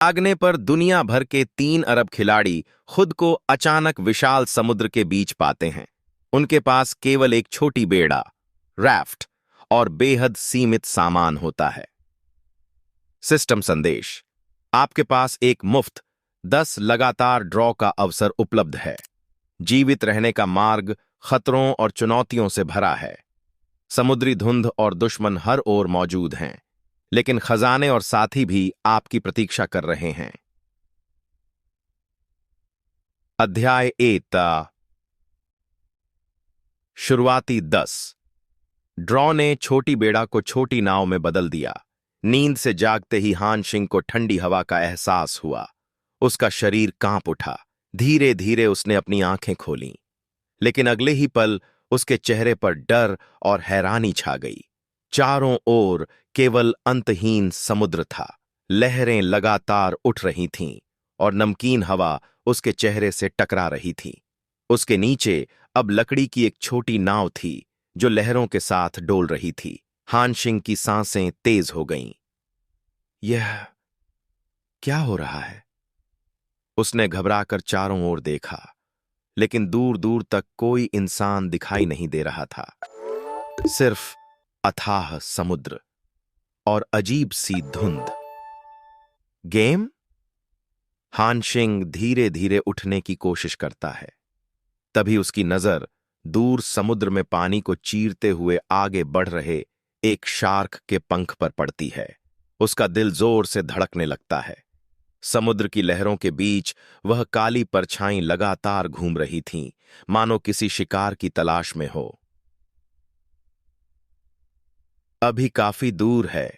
भागने पर दुनिया भर के 3 अरब खिलाड़ी खुद को अचानक विशाल समुद्र के बीच पाते हैं। उनके पास केवल एक छोटी बेड़ा, राफ्ट और बेहद सीमित सामान होता है। सिस्टम संदेश: आपके पास एक मुफ्त 10 लगातार ड्रॉ का अवसर उपलब्ध है। जीवित रहने का मार्ग खतरों और चुनौतियों से भरा है। समुद्री धुंध और दुश्मन हर ओर मौजूद हैं, लेकिन खजाने और साथी भी आपकी प्रतीक्षा कर रहे हैं। अध्याय 1। शुरुआती 10। ड्रॉ ने छोटी बेड़ा को छोटी नाव में बदल दिया। नींद से जागते ही हान शिंग को ठंडी हवा का एहसास हुआ। उसका शरीर कांप उठा। धीरे धीरे उसने अपनी आंखें खोलीं, लेकिन अगले ही पल उसके चेहरे पर डर और हैरानी छा गई। चारों ओर केवल अंतहीन समुद्र था। लहरें लगातार उठ रही थीं और नमकीन हवा उसके चेहरे से टकरा रही थी। उसके नीचे अब लकड़ी की एक छोटी नाव थी जो लहरों के साथ डोल रही थी। हान शिंग की सांसें तेज हो गईं। यह क्या हो रहा है? उसने घबराकर चारों ओर देखा, लेकिन दूर दूर तक कोई इंसान दिखाई नहीं दे रहा था। सिर्फ अथाह समुद्र और अजीब सी धुंध। गेम? हान शिंग धीरे धीरे उठने की कोशिश करता है। तभी उसकी नजर दूर समुद्र में पानी को चीरते हुए आगे बढ़ रहे एक शार्क के पंख पर पड़ती है। उसका दिल जोर से धड़कने लगता है। समुद्र की लहरों के बीच वह काली परछाई लगातार घूम रही थीं, मानो किसी शिकार की तलाश में हो। अभी काफी दूर है,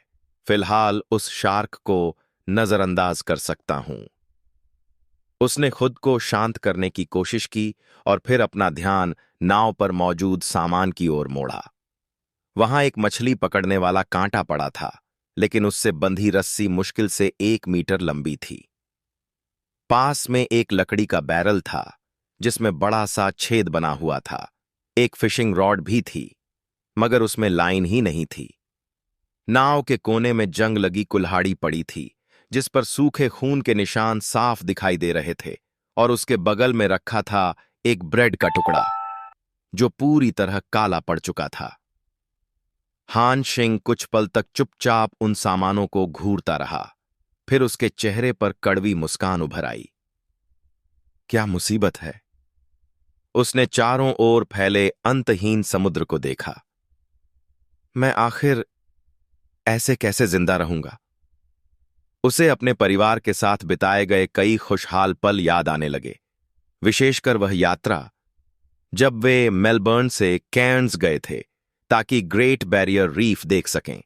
फिलहाल उस शार्क को नजरअंदाज कर सकता हूं। उसने खुद को शांत करने की कोशिश की और फिर अपना ध्यान नाव पर मौजूद सामान की ओर मोड़ा। वहां एक मछली पकड़ने वाला कांटा पड़ा था, लेकिन उससे बंधी रस्सी मुश्किल से 1 मीटर लंबी थी। पास में एक लकड़ी का बैरल था, जिसमें बड़ा सा छेद बना हुआ था। एक फिशिंग रॉड भी थी, मगर उसमें लाइन ही नहीं थी। नाव के कोने में जंग लगी कुल्हाड़ी पड़ी थी, जिस पर सूखे खून के निशान साफ दिखाई दे रहे थे, और उसके बगल में रखा था एक ब्रेड का टुकड़ा, जो पूरी तरह काला पड़ चुका था। हान शिंग कुछ पल तक चुपचाप उन सामानों को घूरता रहा। फिर उसके चेहरे पर कड़वी मुस्कान उभर आई। क्या मुसीबत है? उसने चारों ओर फैले अंतहीन समुद्र को देखा। मैं आखिर ऐसे कैसे जिंदा रहूंगा? उसे अपने परिवार के साथ बिताए गए कई खुशहाल पल याद आने लगे, विशेषकर वह यात्रा जब वे मेलबर्न से कैर्न्स गए थे ताकि ग्रेट बैरियर रीफ देख सकें।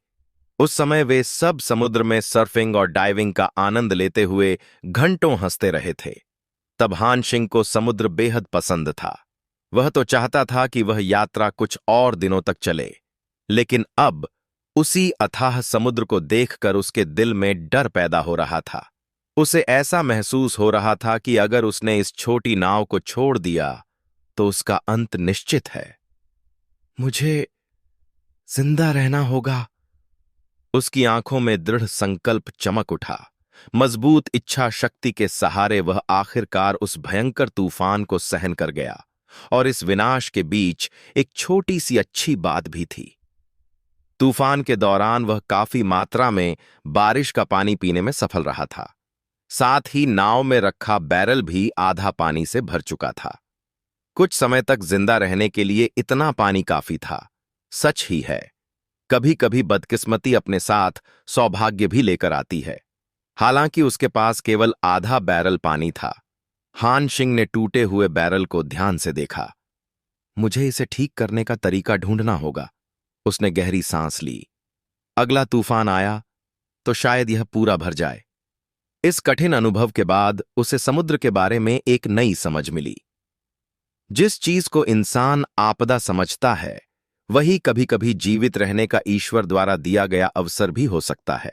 उस समय वे सब समुद्र में सर्फिंग और डाइविंग का आनंद लेते हुए घंटों हंसते रहे थे। तब हान शिंग को समुद्र बेहद पसंद था। वह तो चाहता था कि वह यात्रा कुछ और दिनों तक चले, लेकिन अब उसी अथाह समुद्र को देखकर उसके दिल में डर पैदा हो रहा था। उसे ऐसा महसूस हो रहा था कि अगर उसने इस छोटी नाव को छोड़ दिया तो उसका अंत निश्चित है। मुझे जिंदा रहना होगा। उसकी आंखों में दृढ़ संकल्प चमक उठा। मजबूत इच्छा शक्ति के सहारे वह आखिरकार उस भयंकर तूफान को सहन कर गया। और इस विनाश के बीच एक छोटी सी अच्छी बात भी थी। तूफान के दौरान वह काफी मात्रा में बारिश का पानी पीने में सफल रहा था। साथ ही नाव में रखा बैरल भी आधा पानी से भर चुका था। कुछ समय तक जिंदा रहने के लिए इतना पानी काफी था। सच ही है, कभी कभी बदकिस्मती अपने साथ सौभाग्य भी लेकर आती है। हालांकि उसके पास केवल आधा बैरल पानी था। हान शिंग ने टूटे हुए बैरल को ध्यान से देखा। मुझे इसे ठीक करने का तरीका ढूंढना होगा। उसने गहरी सांस ली। अगला तूफान आया तो शायद यह पूरा भर जाए। इस कठिन अनुभव के बाद उसे समुद्र के बारे में एक नई समझ मिली। जिस चीज को इंसान आपदा समझता है, वही कभी कभी जीवित रहने का ईश्वर द्वारा दिया गया अवसर भी हो सकता है।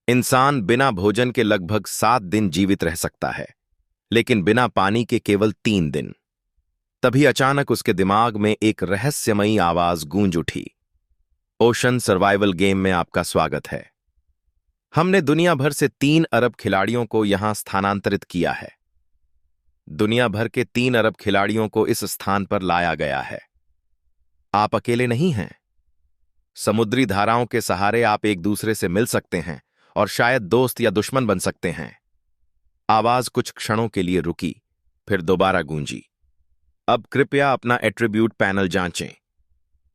इंसान बिना भोजन के लगभग 7 दिन जीवित रह सकता है, लेकिन बिना पानी के केवल 3 दिन। तभी अचानक उसके दिमाग में एक रहस्यमयी आवाज गूंज उठी। ओशन सर्वाइवल गेम में आपका स्वागत है। हमने दुनिया भर से 3 अरब खिलाड़ियों को यहां स्थानांतरित किया है। दुनिया भर के 3 अरब खिलाड़ियों को इस स्थान पर लाया गया है। आप अकेले नहीं हैं। समुद्री धाराओं के सहारे आप एक दूसरे से मिल सकते हैं और शायद दोस्त या दुश्मन बन सकते हैं। आवाज कुछ क्षणों के लिए रुकी, फिर दोबारा गूंजी। अब कृपया अपना एट्रीब्यूट पैनल जांचें।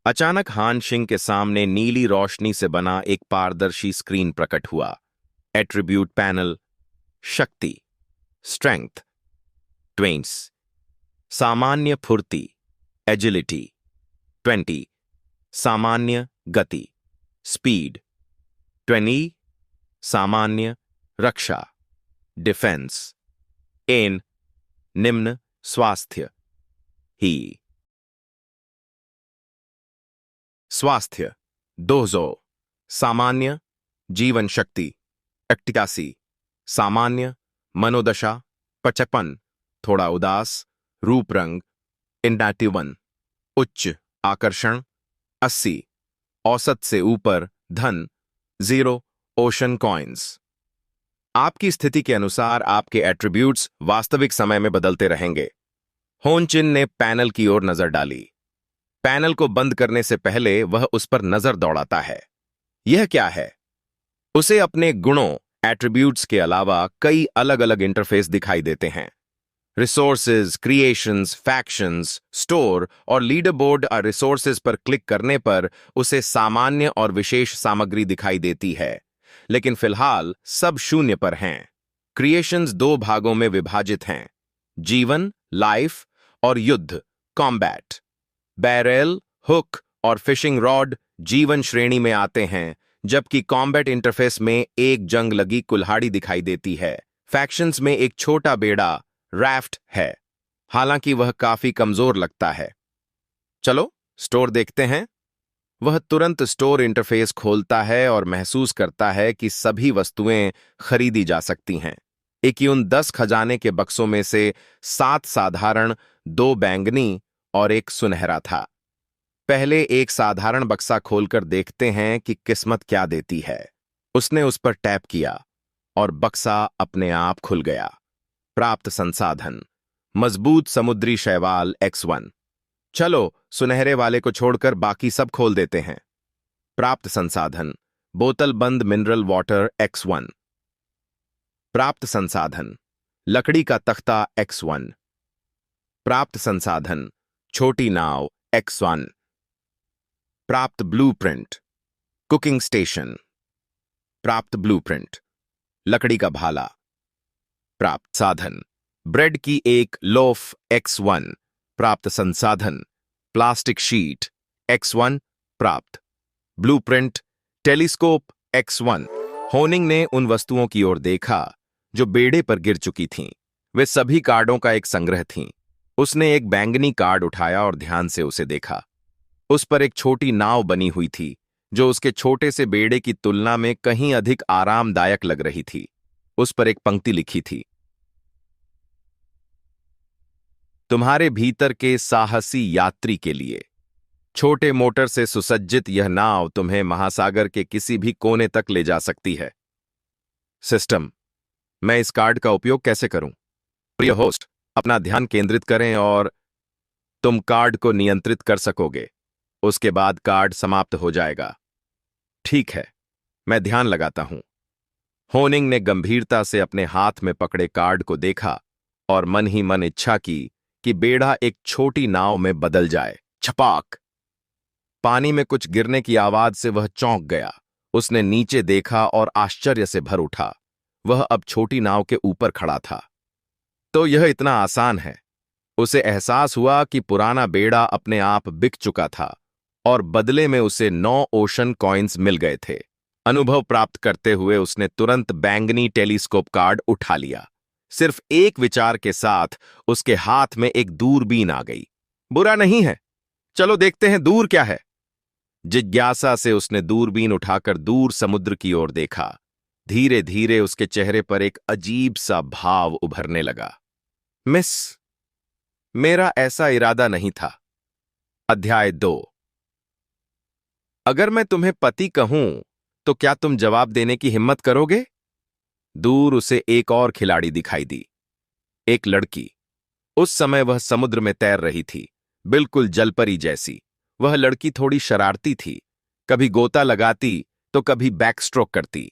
अचानक हान सिंह के सामने नीली रोशनी से बना एक पारदर्शी स्क्रीन प्रकट हुआ। Attribute panel. शक्ति, स्ट्रेंथ, 20। सामान्य फुर्ती, एजिलिटी, 20। सामान्य गति, स्पीड, 20। सामान्य रक्षा, डिफेंस, एन। निम्न स्वास्थ्य, ही। स्वास्थ्य 200। सामान्य जीवन शक्ति 81। सामान्य मनोदशा 55। थोड़ा उदास, रूप रंग 91। उच्च आकर्षण 80। औसत से ऊपर धन 0। Ocean coins. आपकी स्थिति के अनुसार आपके एट्रीब्यूट्स वास्तविक समय में बदलते रहेंगे। होनचिन ने पैनल की ओर नजर डाली। पैनल को बंद करने से पहले वह उस पर नजर दौड़ाता है। यह क्या है? उसे अपने गुणों, एट्रीब्यूट्स के अलावा कई अलग अलग इंटरफेस दिखाई देते हैं। रिसोर्सेज, क्रिएशंस, फैक्शंस, स्टोर और लीडर बोर्ड और रिसोर्सेज पर क्लिक करने पर उसे सामान्य और विशेष सामग्री दिखाई देती है, लेकिन फिलहाल सब शून्य पर हैं। क्रिएशंस 2 भागों में विभाजित हैं: जीवन, लाइफ, और युद्ध, कॉम्बैट। बैरल, हुक और फिशिंग रॉड जीवन श्रेणी में आते हैं, जबकि कॉम्बैट इंटरफेस में एक जंग लगी कुल्हाड़ी दिखाई देती है। फैक्शंस में एक छोटा बेड़ा, राफ्ट है, हालांकि वह काफी कमजोर लगता है। चलो स्टोर देखते हैं। वह तुरंत स्टोर इंटरफेस खोलता है और महसूस करता है कि सभी वस्तुएं खरीदी जा सकती हैं। इक्यून 10 खजाने के बक्सों में से 7 साधारण, 2 बैंगनी और 1 सुनहरा था। पहले एक साधारण बक्सा खोलकर देखते हैं कि किस्मत क्या देती है। उसने उस पर टैप किया और बक्सा अपने आप खुल गया। प्राप्त संसाधन: मजबूत समुद्री शैवाल X1। चलो सुनहरे वाले को छोड़कर बाकी सब खोल देते हैं। प्राप्त संसाधन: बोतल बंद मिनरल वाटर X1। प्राप्त संसाधन: लकड़ी का तख्ता X1। प्राप्त संसाधन: छोटी नाव X1। प्राप्त ब्लूप्रिंट: कुकिंग स्टेशन। प्राप्त ब्लूप्रिंट: लकड़ी का भाला। प्राप्त साधन: ब्रेड की एक लोफ X1। प्राप्त संसाधन: प्लास्टिक शीट X1। प्राप्त ब्लूप्रिंट: टेलीस्कोप X1। होनिंग ने उन वस्तुओं की ओर देखा जो बेड़े पर गिर चुकी थीं। वे सभी कार्डों का एक संग्रह थीं। उसने एक बैंगनी कार्ड उठाया और ध्यान से उसे देखा। उस पर एक छोटी नाव बनी हुई थी, जो उसके छोटे से बेड़े की तुलना में कहीं अधिक आरामदायक लग रही थी। उस पर एक पंक्ति लिखी थी: तुम्हारे भीतर के साहसी यात्री के लिए। छोटे मोटर से सुसज्जित यह नाव तुम्हें महासागर के किसी भी कोने तक ले जा सकती है। सिस्टम: मैं इस कार्ड का उपयोग कैसे करूं? प्रिय होस्ट, अपना ध्यान केंद्रित करें और तुम कार्ड को नियंत्रित कर सकोगे। उसके बाद कार्ड समाप्त हो जाएगा। ठीक है, मैं ध्यान लगाता हूं। होनिंग ने गंभीरता से अपने हाथ में पकड़े कार्ड को देखा और मन ही मन इच्छा की कि बेड़ा एक छोटी नाव में बदल जाए। छपाक! पानी में कुछ गिरने की आवाज से वह चौंक गया। उसने नीचे देखा और आश्चर्य से भर उठा। वह अब छोटी नाव के ऊपर खड़ा था। तो यह इतना आसान है। उसे एहसास हुआ कि पुराना बेड़ा अपने आप बिक चुका था और बदले में उसे 9 ओशन कॉइन्स मिल गए थे। अनुभव प्राप्त करते हुए उसने तुरंत बैंगनी टेलीस्कोप कार्ड उठा लिया। सिर्फ एक विचार के साथ उसके हाथ में एक दूरबीन आ गई। बुरा नहीं है, चलो देखते हैं दूर क्या है। जिज्ञासा से उसने दूरबीन उठाकर दूर समुद्र की ओर देखा। धीरे धीरे उसके चेहरे पर एक अजीब सा भाव उभरने लगा। मिस, मेरा ऐसा इरादा नहीं था। अध्याय 2। अगर मैं तुम्हें पति कहूं तो क्या तुम जवाब देने की हिम्मत करोगे? दूर उसे एक और खिलाड़ी दिखाई दी, एक लड़की। उस समय वह समुद्र में तैर रही थी, बिल्कुल जलपरी जैसी। वह लड़की थोड़ी शरारती थी, कभी गोता लगाती तो कभी बैकस्ट्रोक करती।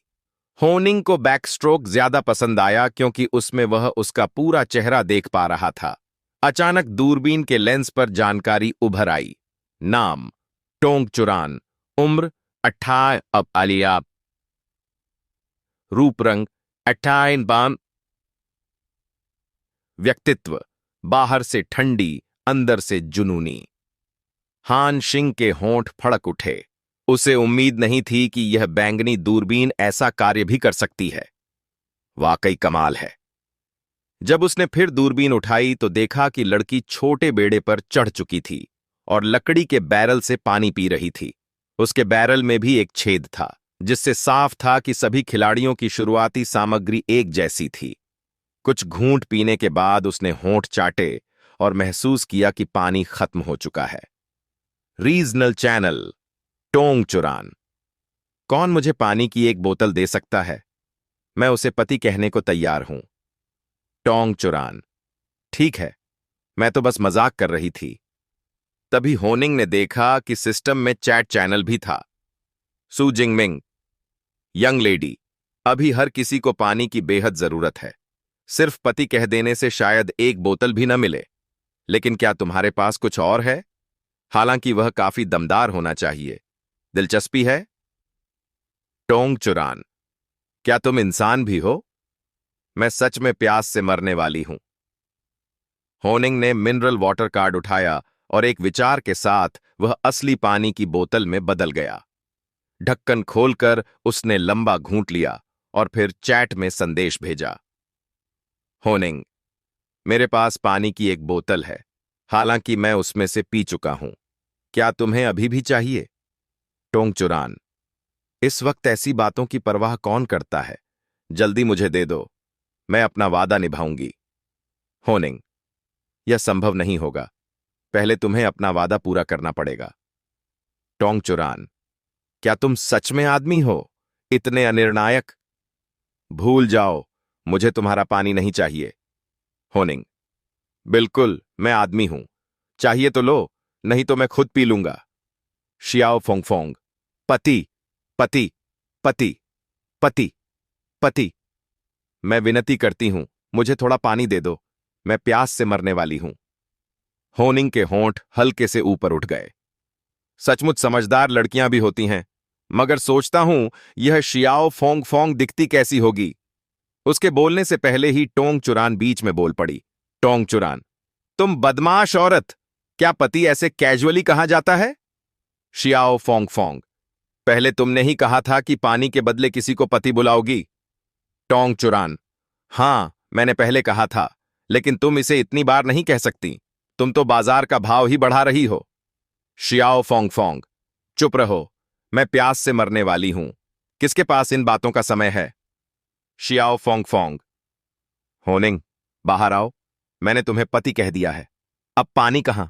होनिंग को बैकस्ट्रोक ज्यादा पसंद आया क्योंकि उसमें वह उसका पूरा चेहरा देख पा रहा था। अचानक दूरबीन के लेंस पर जानकारी उभर आई। नाम टोंगचुरान, उम्र 28, अब आलिया, रूप रंग 28 व्यक्तित्व बाहर से ठंडी, अंदर से जुनूनी। हान शिंग के होंठ फड़क उठे। उसे उम्मीद नहीं थी कि यह बैंगनी दूरबीन ऐसा कार्य भी कर सकती है। वाकई कमाल है। जब उसने फिर दूरबीन उठाई तो देखा कि लड़की छोटे बेड़े पर चढ़ चुकी थी और लकड़ी के बैरल से पानी पी रही थी। उसके बैरल में भी एक छेद था, जिससे साफ था कि सभी खिलाड़ियों की शुरुआती सामग्री एक जैसी थी। कुछ घूंट पीने के बाद उसने होंठ चाटे और महसूस किया कि पानी खत्म हो चुका है। रीजनल चैनल टोंगचुरान। कौन मुझे पानी की एक बोतल दे सकता है? मैं उसे पति कहने को तैयार हूं। टोंगचुरान। ठीक है, मैं तो बस मजाक कर रही थी। तभी होनिंग ने देखा कि सिस्टम में चैट चैनल भी था। सू जिंगमिंग, यंग लेडी, अभी हर किसी को पानी की बेहद जरूरत है। सिर्फ पति कह देने से शायद एक बोतल भी न मिले। लेकिन क्या तुम्हारे पास कुछ और है? हालांकि वह काफी दमदार होना चाहिए। दिलचस्पी है? टोंगचुरान। क्या तुम इंसान भी हो? मैं सच में प्यास से मरने वाली हूं। होनिंग ने मिनरल वाटर कार्ड उठाया और एक विचार के साथ वह असली पानी की बोतल में बदल गया। ढक्कन खोलकर उसने लंबा घूंट लिया और फिर चैट में संदेश भेजा। होनिंग, मेरे पास पानी की एक बोतल है, हालांकि मैं उसमें से पी चुका हूं। क्या तुम्हें अभी भी चाहिए? टोंगचुरान, इस वक्त ऐसी बातों की परवाह कौन करता है? जल्दी मुझे दे दो, मैं अपना वादा निभाऊंगी। होनिंग, यह संभव नहीं होगा। पहले तुम्हें अपना वादा पूरा करना पड़ेगा। टोंगचुरान, क्या तुम सच में आदमी हो? इतने अनिर्णायक? भूल जाओ, मुझे तुम्हारा पानी नहीं चाहिए। होनिंग, बिल्कुल, मैं आदमी हूं। चाहिए तो लो, नहीं तो मैं खुद पी लूंगा। शियाओ फोंगफोंग, पति, पति, पति, पति, पति। मैं विनती करती हूं, मुझे थोड़ा पानी दे दो, मैं प्यास से मरने वाली हूं। होनिंग के होंठ हल्के से ऊपर उठ गए। सचमुच समझदार लड़कियां भी होती हैं, मगर सोचता हूं यह शियाओ फोंगफोंग दिखती कैसी होगी। उसके बोलने से पहले ही टोंगचुरान बीच में बोल पड़ी। टोंगचुरान, तुम बदमाश औरत! क्या पति ऐसे कैजुअली कहा जाता है? शियाओ फोंगफोंग, पहले तुमने ही कहा था कि पानी के बदले किसी को पति बुलाओगी। टोंगचुरान, हां, मैंने पहले कहा था, लेकिन तुम इसे इतनी बार नहीं कह सकती। तुम तो बाजार का भाव ही बढ़ा रही हो। शियाओ फोंगफोंग, चुप रहो, मैं प्यास से मरने वाली हूं। किसके पास इन बातों का समय है? शियाओ फोंगफोंग, होनिंग, बाहर आओ, मैंने तुम्हें पति कह दिया है। अब पानी कहां?